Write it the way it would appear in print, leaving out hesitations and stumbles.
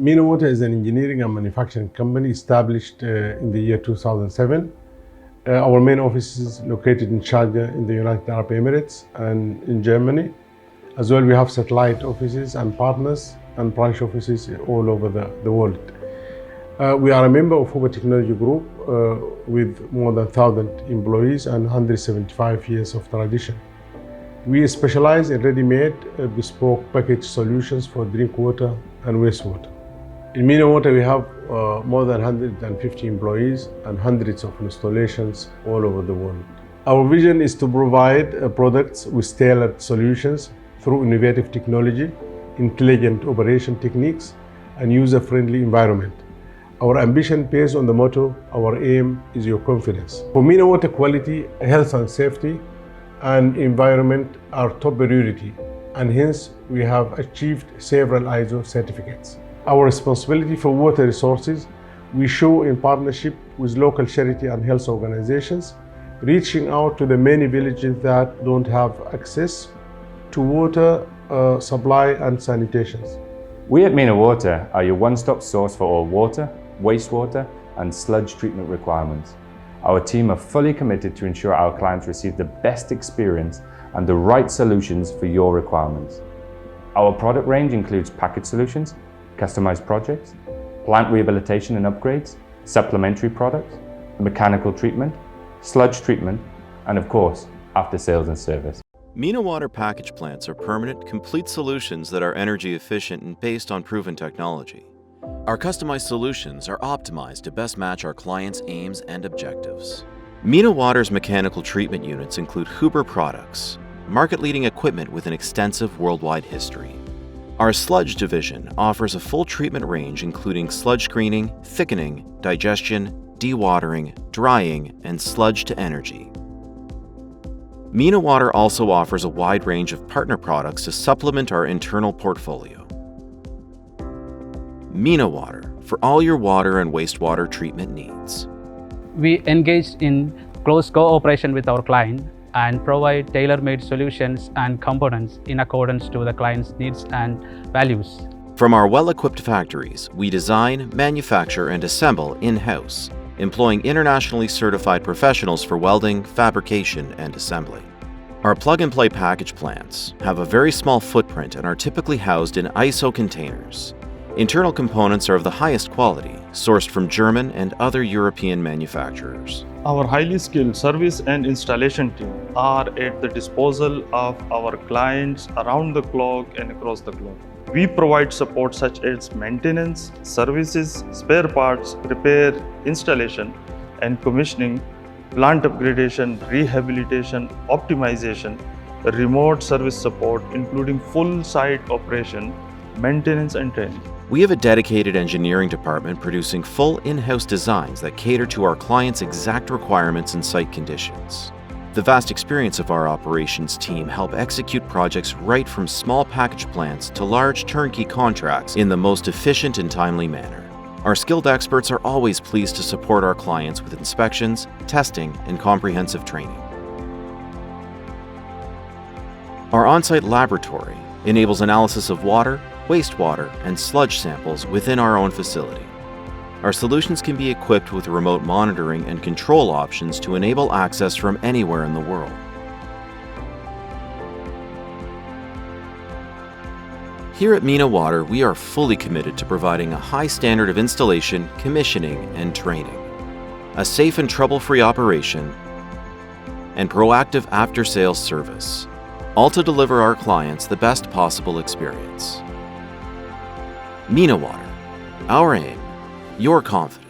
MENA Water is an engineering and manufacturing company established in the year 2007. Our main office is located in Sharjah in the United Arab Emirates and in Germany. As well, we have satellite offices and partners and branch offices all over the world. We are a member of Huber Technology Group with more than 1,000 employees and 175 years of tradition. We specialize in ready-made bespoke package solutions for drink water and wastewater. In MENA Water, we have more than 150 employees and hundreds of installations all over the world. Our vision is to provide products with tailored solutions through innovative technology, intelligent operation techniques, and user-friendly environment. Our ambition based on the motto, our aim is your confidence. For MENA Water, quality, health and safety, and environment are top priority, and hence we have achieved several ISO certificates. Our responsibility for water resources we show in partnership with local charity and health organizations, reaching out to the many villages that don't have access to water supply and sanitation. We at MENA Water are your one-stop source for all water, wastewater and sludge treatment requirements. Our team are fully committed to ensure our clients receive the best experience and the right solutions for your requirements. Our product range includes package solutions, customized projects, plant rehabilitation and upgrades, supplementary products, mechanical treatment, sludge treatment, and of course, after sales and service. MENA Water package plants are permanent, complete solutions that are energy efficient and based on proven technology. Our customized solutions are optimized to best match our clients' aims and objectives. MENA Water's mechanical treatment units include Huber products, market-leading equipment with an extensive worldwide history. Our sludge division offers a full treatment range including sludge screening, thickening, digestion, dewatering, drying, and sludge to energy. MENA Water also offers a wide range of partner products to supplement our internal portfolio. MENA Water, for all your water and wastewater treatment needs. We engage in close cooperation with our client and provide tailor-made solutions and components in accordance to the client's needs and values. From our well-equipped factories, we design, manufacture, and assemble in-house, employing internationally certified professionals for welding, fabrication, and assembly. Our plug-and-play package plants have a very small footprint and are typically housed in ISO containers. Internal components are of the highest quality, sourced from German and other European manufacturers. Our highly skilled service and installation team are at the disposal of our clients around the clock and across the globe. We provide support such as maintenance, services, spare parts, repair, installation and commissioning, plant upgradation, rehabilitation, optimization, remote service support including full site operation, maintenance and training. We have a dedicated engineering department producing full in-house designs that cater to our clients' exact requirements and site conditions. The vast experience of our operations team help execute projects right from small package plants to large turnkey contracts in the most efficient and timely manner. Our skilled experts are always pleased to support our clients with inspections, testing, and comprehensive training. Our on-site laboratory enables analysis of water, wastewater, and sludge samples within our own facility. Our solutions can be equipped with remote monitoring and control options to enable access from anywhere in the world. Here at MENA Water, we are fully committed to providing a high standard of installation, commissioning, and training, a safe and trouble-free operation, and proactive after-sales service, all to deliver our clients the best possible experience. MENA Water, our aim, your confidence.